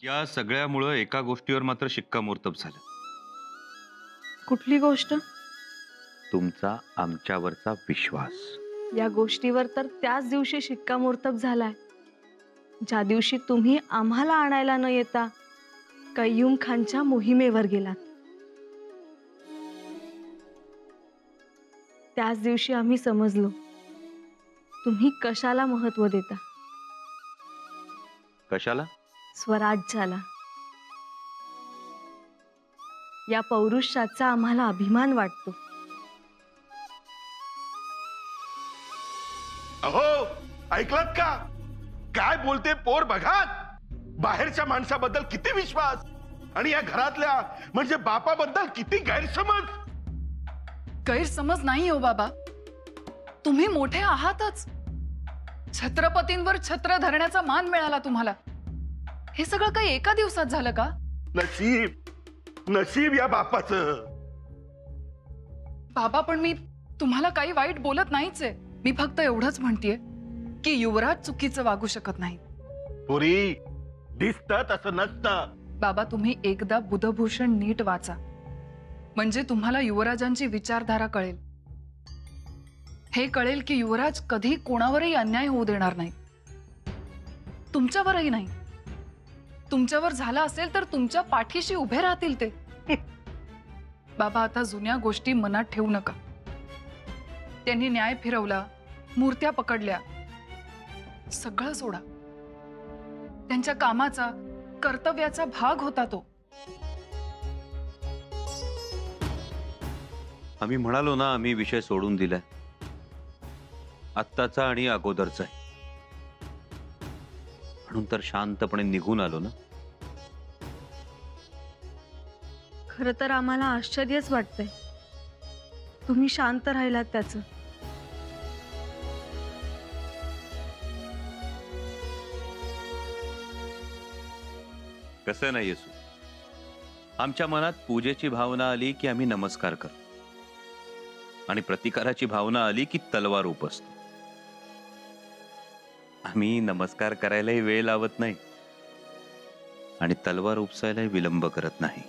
या सगळ्यामुळं एका गोष्टीवर मात्र शिक्कामोर्तब झालं. कुठली गोष्ट? तुमचा आमच्यावरचा विश्वास. या गोष्टीवर तर त्याच दिवशी शिक्कामोर्तब झालाय, ज्या दिवशी तुम्ही आम्हाला आणायला न येता कय्यूम खानच्या मोहिमेवर गेलात. त्याच दिवशी आम्ही समजलो तुम्ही कशाला महत्व देता. कशाला? स्वराज्याला. या पौरुषाचा आम्हाला अभिमान वाटतो. अहो, ऐकलात का? काय बोलते पोर बघा. बाहेरच्या माणसाबद्दल किती विश्वास आणि या घरातल्या म्हणजे बापाबद्दल किती गैरसमज. गैरसमज नाही हो बाबा, तुम्ही मोठे आहातच. छत्रपतींवर छत्र धरण्याचा मान मिळाला तुम्हाला. हे सगळं काही एका दिवसात झालं का? नशीब नशीब या बापाचं. बाबा, पण मी तुम्हाला काही वाईट बोलत नाहीच आहे. मी फक्त एवढंच म्हणतेय की युवराज चुकीचं वागू शकत नाही. पुरी दिसत तसं नसतं. बाबा, तुम्ही एकदा बुधभूषण नीट वाचा, म्हणजे तुम्हाला युवराजांची विचारधारा कळेल. हे कळेल की युवराज कधी कोणावरही अन्याय होऊ देणार नाही. तुमच्यावरही नाही. तुमच्यावर झाला असेल तर तुमच्या पाठीशी उभे राहतील ते. बाबा, आता जुन्या गोष्टी मनात ठेवू नका. त्यांनी न्याय फिरवला, मूर्त्या पकडल्या, सगळं सोडा. त्यांच्या कामाचा, कर्तव्याचा भाग होता तो. आम्ही म्हणालो ना, आम्ही विषय सोडून दिलाय. आत्ताचा आणि अगोदरचा आहे म्हणून तर शांतपणे निघून आलो ना. खरं तर आम्हाला आश्चर्यच वाटतंय तुम्ही शांत राहिलात त्याचं. कसं नाही येसू, आमच्या मनात पूजेची भावना आली की आम्ही नमस्कार करतो आणि प्रतिकाराची भावना आली की तलवार उपसतो. आम्ही नमस्कार करायलाही वेळ लावत नाही आणि तलवार उपसायलाही विलंब करत नाही.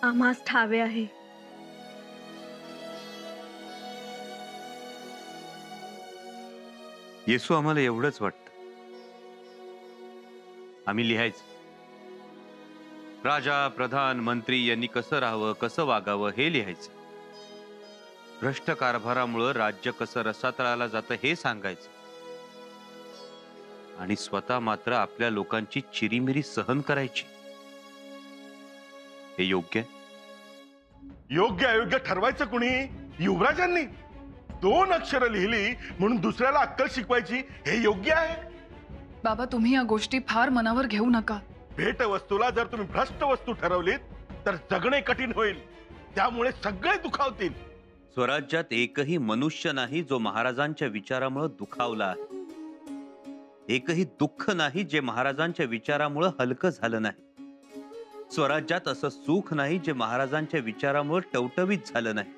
आम्हास ठावे आहे. येसू, आम्हाला एवढंच वाटतं. आम्ही लिहायचं राजा, प्रधान, मंत्री यांनी कसं राहावं, कसं वागावं हे लिहायचं. भ्रष्ट कारभारामुळं राज्य कसं रसातळाला जातं हे सांगायचं. आणि स्वतः मात्र आपल्या लोकांची चिरीमिरी सहन करायची. हे योग्य आहे? योग्य अयोग्य ठरवायचं कुणी? युवराजांनी 2 अक्षरं लिहिली म्हणून दुसऱ्याला अक्कल शिकवायची, हे योग्य आहे? बाबा, तुम्ही या गोष्टी फार मनावर घेऊ नका. भेट वस्तूला जर तुम्ही भ्रष्ट वस्तू ठरवलीत तर जगणे कठीण होईल. त्यामुळे सगळे दुखावतील. स्वराज्यात एकही मनुष्य नाही जो महाराजांच्या विचारामुळे दुखावला आहे. एकही दुःख नाही जे महाराजांच्या विचारामुळे हलकं झालं नाही. स्वराज्यात असं सुख नाही जे महाराजांच्या विचारामुळे टवटवीत झालं नाही.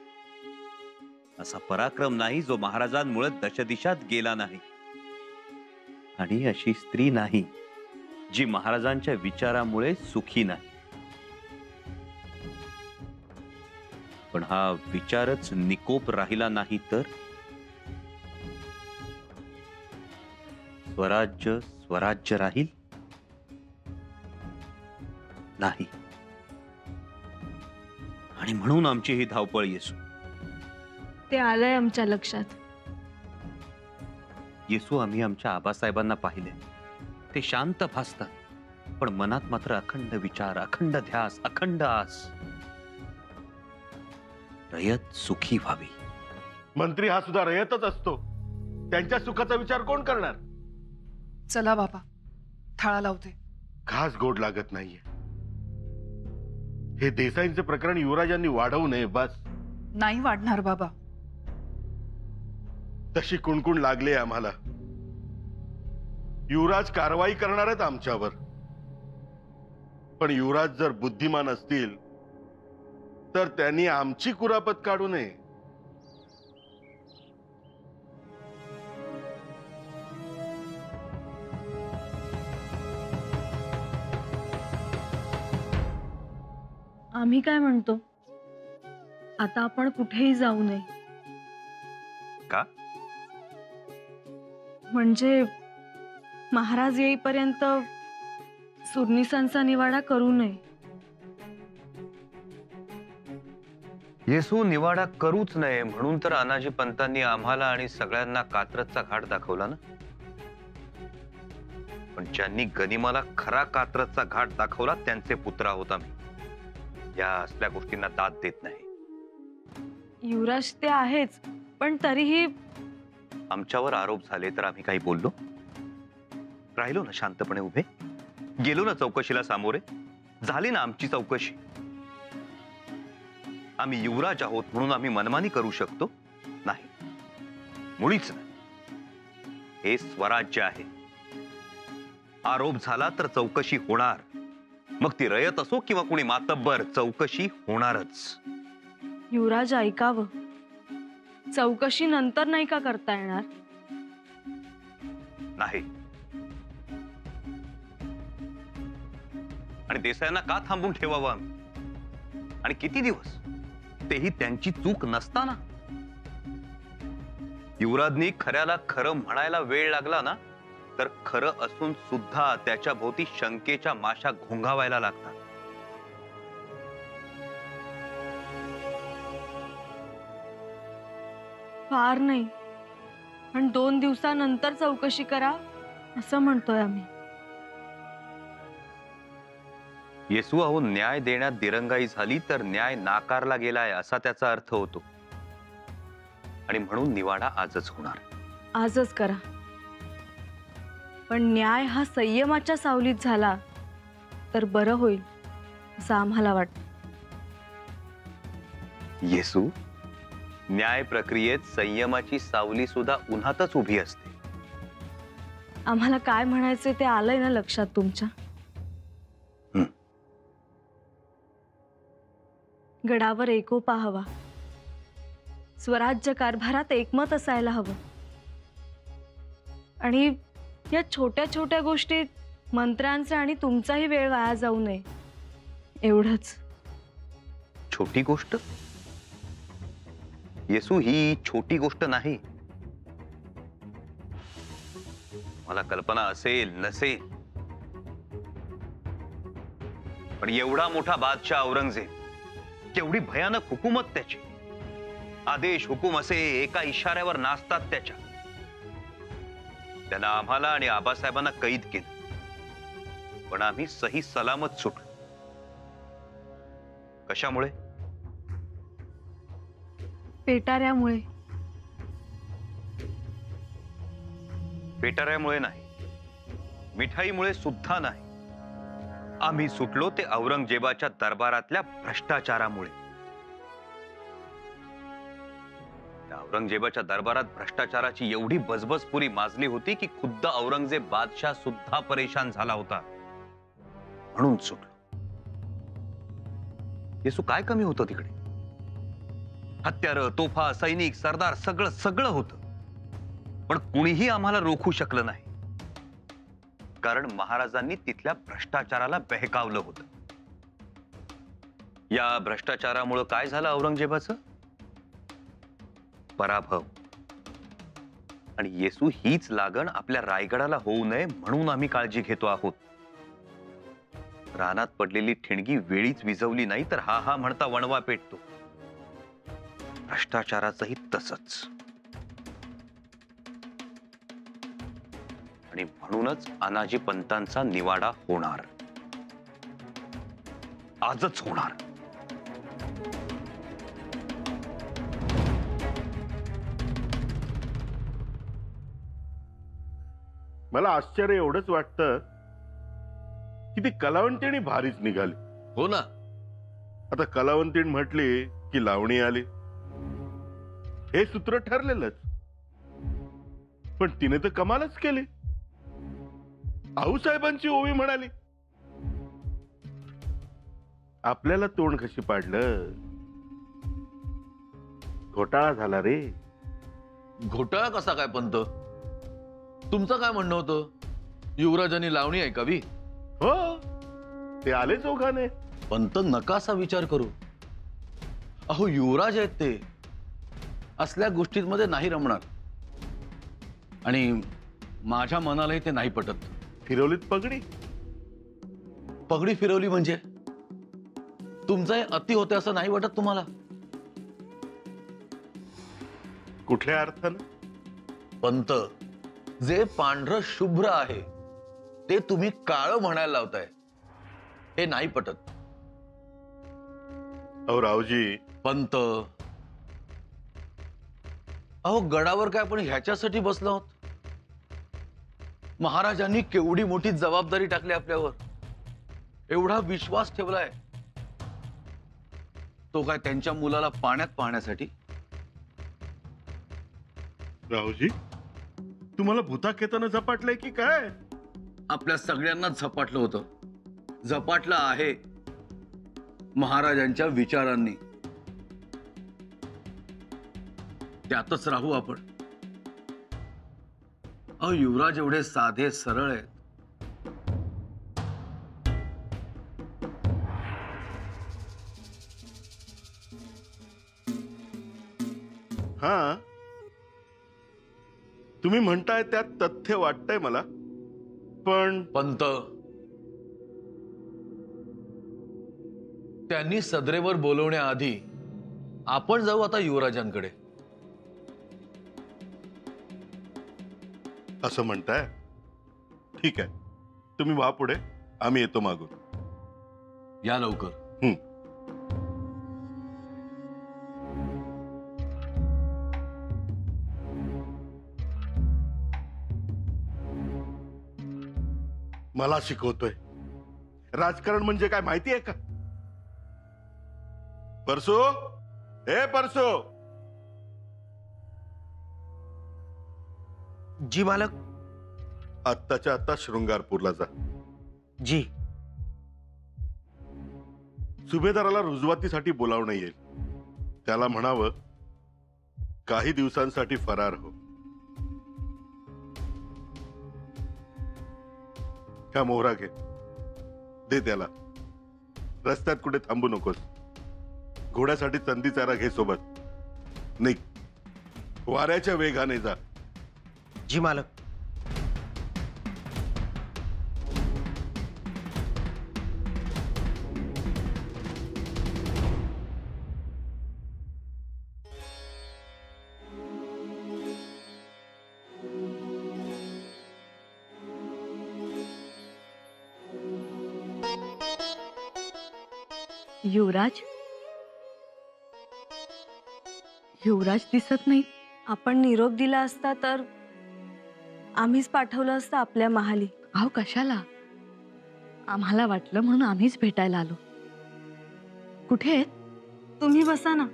असा पराक्रम नाही जो महाराजांमुळे दशदिशात गेला नाही. आणि अशी स्त्री नाही जी महाराजांच्या विचारामुळे सुखी नाही. पण हा विचारच निकोप राहिला नाही तर स्वराज्य स्वराज्य राहील नाही. आणि म्हणून आमची ही धावपळ येसू. ते आलंय आमच्या लक्षात. येसू, आम्ही आमच्या आबासाहेबांना पाहिले. ते शांत भासतात पण मनात मात्र अखंड विचार, अखंड ध्यास, अखंड आस. रयत सुखी व्हावी. मंत्री हा सुद्धा रयतच असतो. त्यांच्या सुखाचा विचार कोण करणार? चला बाबा, थाळा लावते. खास गोड लागत नाहीये. हे देसाईंचे प्रकरण युवराजांनी वाढवू नये बस. नाही वाढणार बाबा. तशी कुणकुण लागली आम्हाला. युवराज कारवाई करणार आहेत आमच्यावर. पण युवराज जर बुद्धिमान असतील तर त्यांनी आमची कुरापत काढू नये. आम्ही काय म्हणतो, आता आपण कुठेही जाऊ नये. का? म्हणजे महाराज येईपर्यंत सुरनिसांचा निवाडा करू नये. येसू निवाडा करूच नये म्हणून तर अनाजी पंतांनी आम्हाला आणि सगळ्यांना कात्रजचा घाट दाखवला ना. पण ज्यांनी गनिमाला खरा कात्रजचा घाट दाखवला त्यांचे पुत्र आहोत आम्ही. या असल्या गोष्टींना दाद देत नाही. युवराज ते आहेच, पण तरीही आमच्यावर आरोप झाले तर आम्ही काही बोललो? राहिलो ना शांतपणे उभे, गेलो ना चौकशीला सामोरे, झाली ना आमची चौकशी. आम्ही युवराज आहोत म्हणून आम्ही मनमानी करू शकतो? नाही, मुळीच नाही. हे स्वराज्य आहे. आरोप झाला तर चौकशी होणार. मग ती रयत असो किंवा कुणी मातब्बर, चौकशी होणारच. युवराज ऐकावं, चौकशी नंतर नाही का करता येणार? नाही. आणि देसायांना का थांबून ठेवावं आम्ही? आणि किती दिवस? तेही त्यांची चूक नसताना. युवराजनी खऱ्याला खरं म्हणायला वेळ लागला ना, तर खरं असून सुद्धा त्याच्या भोवती शंकेच्या माशा घोंघावायला लागतात. फार नाही, पण 2 दिवसानंतर चौकशी करा असं म्हणतोय आम्ही. येसू अहो, न्याय देण्यात दिरंगाई झाली तर न्याय नाकारला गेलाय असा त्याचा अर्थ होतो. आणि म्हणून निवाडा आजच होणार. आजच करा, पण न्याय हा संयमाच्या सावलीत झाला तर बरं होईल असं आम्हाला वाटतं. येसू, न्याय प्रक्रियेत संयमाची सावली सुद्धा उन्हातच उभी असते. आम्हाला काय म्हणायचे ते आलंय ना लक्षात तुमच्या? गडावर एकोपा हवा, स्वराज्य कारभारात एकमत असायला हवं. आणि या छोट्या छोट्या गोष्टीत मंत्र्यांचा आणि तुमचाही वेळ वाया जाऊ नये, एवढंच. छोटी गोष्ट? येसू, ही छोटी गोष्ट नाही. मला कल्पना असेल नसेल, पण एवढा मोठा बादशाह औरंगजेब, केवढी भयानक हुकूमत त्याची. आदेश हुकूम असे एका इशाऱ्यावर नाचतात त्याच्या. त्यांना आम्हाला आणि आबासाहेबांना कैद केलं, पण आम्ही सही सलामत सुटलो. कशामुळे? पेटाऱ्यामुळे. पेटाऱ्यामुळे नाही, मिठाईमुळे सुद्धा नाही. आम्ही सुटलो ते औरंगजेबाच्या दरबारातल्या भ्रष्टाचारामुळे. त्या औरंगजेबाच्या दरबारात भ्रष्टाचाराची एवढी बजबजपुरी माजली होती की खुद्द औरंगजेब बादशाह सुद्धा परेशान झाला होता. म्हणून सुटलो. येसू, काय कमी होतं तिकडे? हत्यारं, तोफा, सैनिक, सरदार, सगळं सगळं होतं. पण कुणीही आम्हाला रोखू शकलं नाही, कारण महाराजांनी तिथल्या भ्रष्टाचाराला बहकावलं होतं. या भ्रष्टाचारामुळे काय झालं औरंगजेबाचं? पराभव. आणि येसू, हीच लागण आपल्या रायगडाला होऊ नये म्हणून आम्ही काळजी घेतो आहोत. रानात पडलेली ठिणगी वेळीच विझवली नाही तर हा हा म्हणता वणवा पेटतो. भ्रष्टाचाराचंही तसंच. आणि म्हणूनच अनाजी पंतांचा निवाडा होणार. आजच होणार. मला आश्चर्य एवढंच वाटतं की ती कलावंतीणी भारीच निघाली. हो ना. आता कलावंतीण म्हटली की लावणी आली, हे सूत्र ठरलेलंच. पण तिने तर कमालच केली. आऊसाहेबांची ओवी म्हणाली. आपल्याला तोंड कशी पाडलं? घोटाळा झाला रे. घोटाळा कसा काय पंत? तुमचं काय म्हणणं होतं? युवराजांनी लावणी ऐकावी? हो, ते आले चौघाने. पंत नका असा विचार करू. अहो युवराज आहेत ते, असल्या गोष्टींमध्ये नाही रमणार. आणि माझ्या मनालाही ते नाही पटत. फिरवलीत पगडी? पगडी फिरवली म्हणजे तुमचं हे अति होते असं नाही वाटत तुम्हाला? कुठल्या अर्थानं? पंत, जे पांढरं शुभ्र आहे ते तुम्ही काळं म्हणायला लावताय, हे नाही पटत. अहो रावजी, पंत, अहो गडावर काय आपण ह्याच्यासाठी बसलो आहोत? महाराजांनी केवढी मोठी जबाबदारी टाकली आपल्यावर, एवढा विश्वास ठेवलाय, तो काय त्यांच्या मुलाला पाण्यात पाहण्यासाठी? रावजी, तुम्हाला भूताकेतानं झपाटलंय की काय? आपल्या सगळ्यांनाच झपाटलं होतं. झपाटलं आहे महाराजांच्या विचारांनी. त्यातच राहू आपण. अहो युवराज एवढे साधे सरळ आहेत. हा, तुम्ही म्हणताय त्यात तथ्य वाटतंय मला, पण पंत, त्यांनी सदरेवर बोलवण्याआधी आपण जाऊ आता युवराजांकडे. असं म्हणताय? ठीक आहे, तुम्ही व्हा पुढे, आम्ही येतो मागून. या लवकर. मला शिकवतोय राजकारण म्हणजे काय माहिती आहे का? परसो, हे परसो. जी मालक. आत्ताच्या आत्ता शृंगारपूरला जा. जी. सुभेदाराला रुजवातीसाठी बोलावणं येईल. त्याला म्हणावं काही दिवसांसाठी फरार हो. हा मोहरा घे, दे त्याला. रस्त्यात कुठे थांबू नकोस. घोड्यासाठी चंदी चारा घे सोबत. निघ, वाऱ्याच्या वेगाने जा. जी मालक. युवराज, युवराज दिसत नाही. आपण निरोप दिला असता तर आम्हीच पाठवलं असतं आपल्या महाली. अहो कशाला? आम्हाला वाटलं म्हणून आम्हीच भेटायला आलो. कुठे आहेत? तुम्ही बसा ना,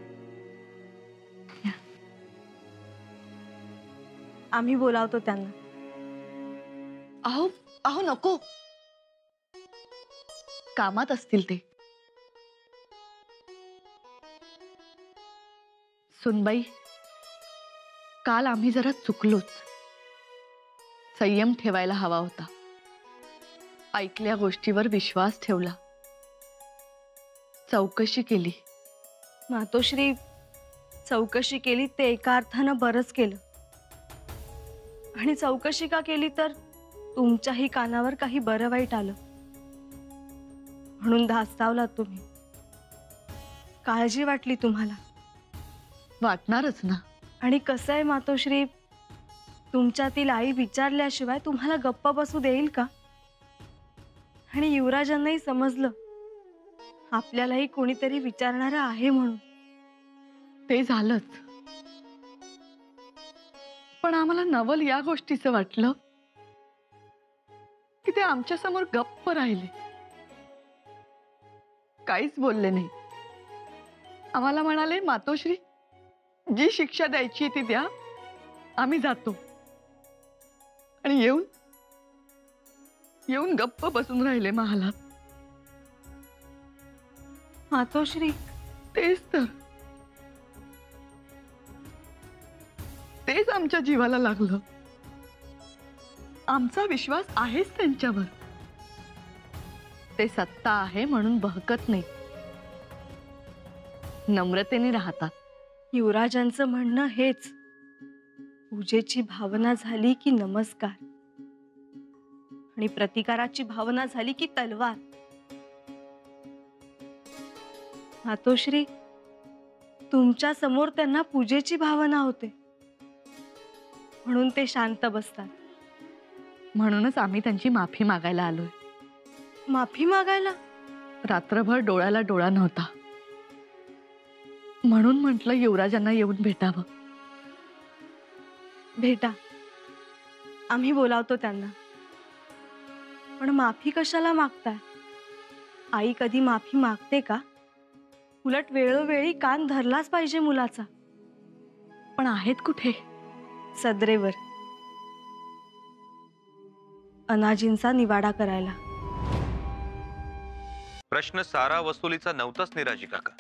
आम्ही बोलावतो त्यांना. अहो अहो नको, कामात असतील ते. सुनबाई, काल आम्ही जरा चुकलोच. संयम ठेवायला हवा होता. ऐकल्या गोष्टीवर विश्वास ठेवला. चौकशी केली. मातोश्री, चौकशी केली ते एका अर्थानं बरंच केलं. आणि चौकशी का केली तर तुमच्याही कानावर काही बरं वाईट आलं म्हणून धास्तावलात तुम्ही. काळजी वाटली तुम्हाला. वाटणारच ना. आणि कसं आहे मातोश्री, तुमच्यातील आई विचारल्याशिवाय तुम्हाला गप्प बसू देईल का? आणि युवराजांनाही समजलं आपल्यालाही कोणीतरी विचारणारं आहे म्हणून. ते झालंच. पण आम्हाला नवल या गोष्टीचं वाटलं की ते आमच्या समोर गप्प राहिले, काहीच बोलले नाही. आम्हाला म्हणाले, मातोश्री जी शिक्षा द्यायची ती द्या, आम्ही जातो. आणि येऊन येऊन गप्प बसून राहिले महालात. मातोश्री, तेच तर, तेच आमच्या जीवाला लागलं. आमचा विश्वास आहेच त्यांच्यावर. ते सत्ता आहे म्हणून बहकत नाही, नम्रतेने राहतात. युवराजांचं म्हणणं हेच, पूजेची भावना झाली की नमस्कार, आणि प्रतिकाराची भावना झाली की तलवार. मातोश्री, तुमच्या समोर त्यांना पूजेची भावना होते म्हणून ते शांत बसतात. म्हणूनच आम्ही त्यांची माफी मागायला आलोय. माफी मागायला? रात्रभर डोळ्याला डोळा नव्हता म्हणून म्हटलं युवराजांना येऊन भेटावं. भेटा, आम्ही बोलावतो त्यांना. पण माफी कशाला मागताय? आई कधी माफी मागते का? उलट वेळोवेळी कान धरलाच पाहिजे मुलाचा. पण आहेत कुठे? सदरेवर अनाजींचा निवाडा करायला. प्रश्न सारा वसुलीचा नव्हताच निराजी काका.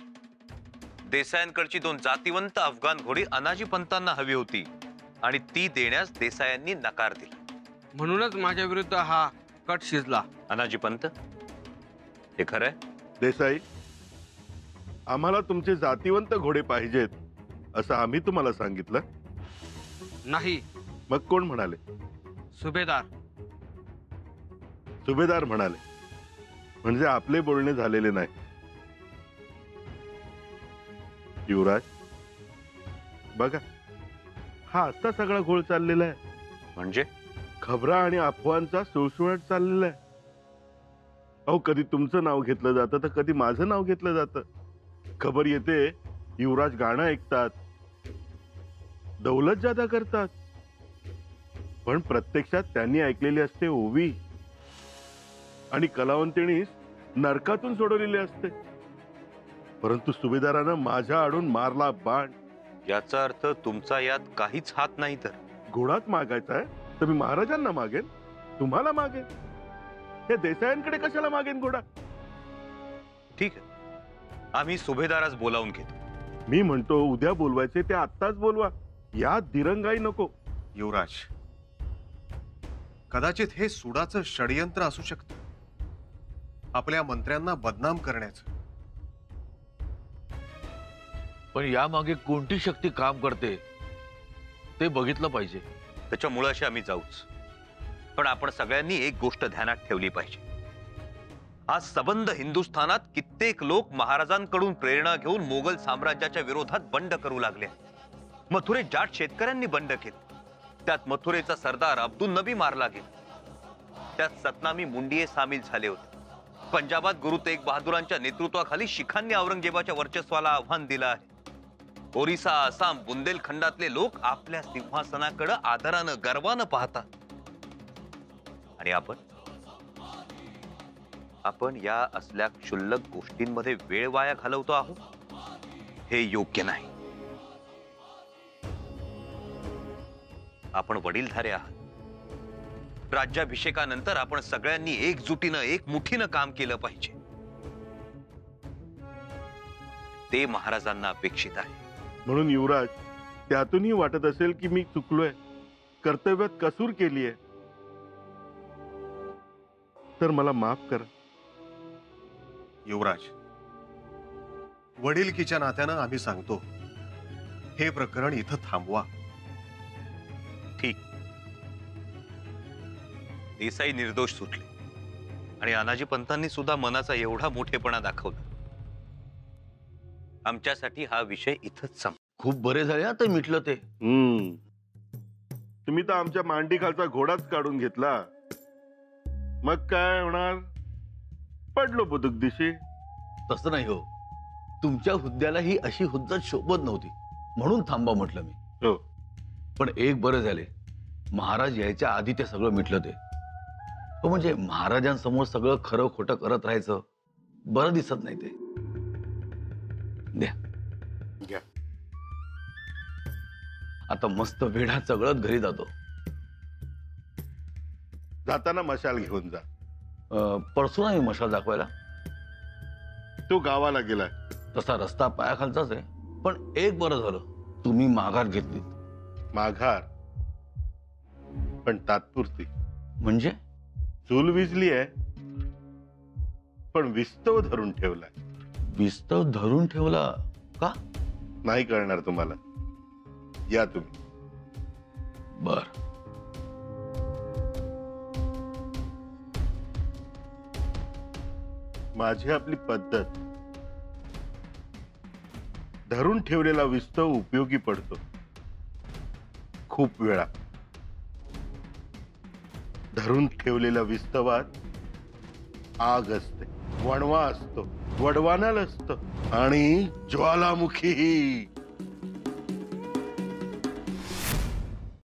देसायांकडची 2 जातिवंत अफगाण घोडी अनाजी पंतांना हवी होती आणि ती देण्यास देसायांनी नकार दिला. म्हणूनच माझ्या विरुद्ध हा कट शिजला. अनाजी पंत, हे खरंय? देसाई, आम्हाला तुमचे जातिवंत घोडे पाहिजेत असं आम्ही तुम्हाला सांगितलं? नाही, मग कोण म्हणाले? सुभेदार. सुभेदार म्हणाले म्हणजे आपले बोलणे झालेले नाही. युवराज, बघा, हा असा सगळा घोळ चाललेला आहे. म्हणजे खबरा आणि अफवांचा सुळसुळाट चाललेला आहे. अहो, कधी तुमचं नाव घेतलं जातं तर कधी माझं नाव घेतलं जातं. खबर येते युवराज गाणं ऐकतात, दौलत जादा करतात, पण प्रत्यक्षात त्यांनी ऐकलेली असते ओवी, आणि कलावंतिणीस नरकातून सोडवलेले असते. परंतु सुभेदारानं माझ्या आडून मारला बाण. याचा अर्थ तुमचा यात काहीच हात नाही. तर घोडाच मागायचा आहे तर मी महाराजांना मागेन, तुम्हाला मागेन. हे देसायांकडे कशाला मागेन घोडा? ठीक आहे, आम्ही सुभेदारास बोलावून घेतो. मी म्हणतो उद्या बोलवायचे ते आत्ताच बोलवा. यात दिरंगाई नको. युवराज, कदाचित हे सुडाचं षडयंत्र असू शकतं, आपल्या मंत्र्यांना बदनाम करण्याचं. पण यामागे कोणती शक्ती काम करते ते बघितलं पाहिजे. त्याच्या मुळाशी आम्ही जाऊच, पण आपण सगळ्यांनी एक गोष्ट ध्यानात ठेवली पाहिजे. आज सबंध हिंदुस्थानात कित्येक लोक महाराजांकडून प्रेरणा घेऊन मोगल साम्राज्याच्या विरोधात बंड करू लागले. मथुरेत जाट शेतकऱ्यांनी बंड केले, त्यात मथुरेचा सरदार अब्दुल नबी मारला गेला. त्यात सतनामी मुंडिये सामील झाले होते. पंजाबात गुरु तेग बहादुरांच्या नेतृत्वाखाली शिखांनी औरंगजेबाच्या वर्चस्वाला आव्हान दिलं आहे. ओरिसा, आसाम, बुंदेलखंडातले लोक आपल्या सिंहासनाकडे आदरानं, गर्वानं पाहतात. आणि आपण या असल्या क्षुल्लक गोष्टींमध्ये वेळ वाया घालवतो आहोत. हे योग्य नाही. आपण वडीलधारे आहात. राज्याभिषेकानंतर आपण सगळ्यांनी एकजुटीनं, एकमुठीनं काम केलं पाहिजे. ते महाराजांना अपेक्षित आहे. म्हणून युवराज, त्यातूनही वाटत असेल की मी चुकलोय, कर्तव्यात कसूर केली आहे, तर मला माफ करा. युवराज, वडीलकीच्या नात्यानं आम्ही सांगतो, हे प्रकरण इथं थांबवा. ठीक. देसाई निर्दोष सुटले आणि अनाजी पंतांनी सुद्धा मनाचा एवढा मोठेपणा दाखवला. आमच्यासाठी हा विषय इथंच संपला. खूप बरे झाले आता मिटलं ते. तुम्ही तर आमच्या मांडी खालचा घोडाच काढून घेतला. मग काय होणार? पडलो बुदुक दिशी. तसं नाही हो, तुमच्या हुद्द्याला ही अशी हुज्जत शोभत नव्हती म्हणून थांबा म्हटलं मी. हो, पण एक बरं झाले, महाराज यायच्या आधी ते सगळं मिटलं ते. हो, म्हणजे महाराजांसमोर सगळं खरं खोटं करत राहायचं बरं दिसत नाही. ते द्या घ्या. आता मस्त वेढा चगळत घरी जातो. जाताना मशाल घेऊन जा. परसू नाही मशाल दाखवायला. तो गावाला गेलाय. तसा रस्ता पायाखालचाच आहे. पण एक बरं झालं, तुम्ही माघार घेतली. माघार? पण तात्पुरती. म्हणजे चूल विजली आहे. पण विस्तव धरून ठेवलाय. विस्तव धरून ठेवला का? नाही कळणार तुम्हाला. या तुम्ही. बर. माझी आपली पद्धत, धरून ठेवलेला विस्तव उपयोगी पडतो खूप वेळा. धरून ठेवलेल्या विस्तवात आग असते, वणवा असतो, वडवानल असतं आणि ज्वालामुखी.